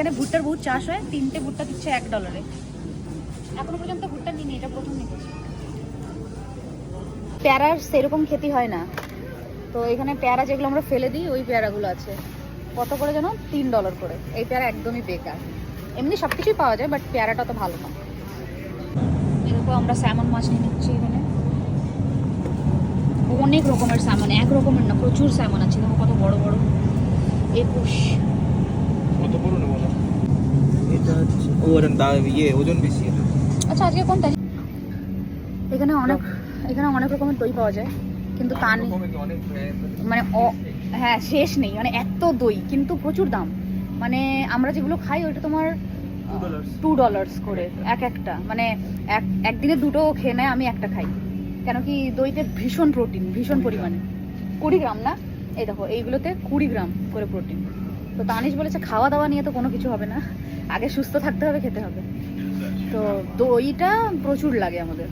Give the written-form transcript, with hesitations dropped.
এখানে ভুট্টার বহুত চাষ হয়, 3টে ভুট্টা দিচ্ছে $1। এখনো পর্যন্ত ভুট্টা নিইনি, এটা প্রথম নিচ্ছি। পেয়ারার সেরকম খেতে হয় না, তো এখানে পেয়ারা যেগুলো আমরা ফেলে দিই ওই পেয়ারাগুলো আছে। কত করে যেন? $3 করে। এই পেয়ারা একদমই বেকার। এমনি সব কিছুই পাওয়া যায়, বাট পেয়ারাটা তো ভালো না। এরকম আমরা স্যামন মাছ নিয়ে নিচ্ছি এখানে। অনেক রকমের স্যামন, এক রকমের না, প্রচুর স্যামন আছে। দেখো কত বড় বড়। 21। কত বড় নেবো না, এটা হচ্ছে ওজন ওজন বেশি এটা। আচ্ছা আজকে কোনটা? এখানে অনেক রকমের দই পাওয়া যায়, কিন্তু তা নেই মানে হ্যাঁ শেষ নেই, মানে এত দই কিন্তু প্রচুর দাম। মানে আমরা যেগুলো খাই ওইটা তোমার $2 করে একটা, মানে একদিনে দুটো খেয়ে নেয়, আমি একটা খাই। কেন কি দইতে ভীষণ প্রোটিন, ভীষণ পরিমাণে। 20 গ্রাম না, এই দেখো এইগুলোতে 20 গ্রাম করে প্রোটিন। তো তানিশ বলেছে খাওয়া দাওয়া নিয়ে তো কোনো কিছু হবে না, আগে সুস্থ থাকতে হবে, খেতে হবে। তো দইটা প্রচুর লাগে আমাদের।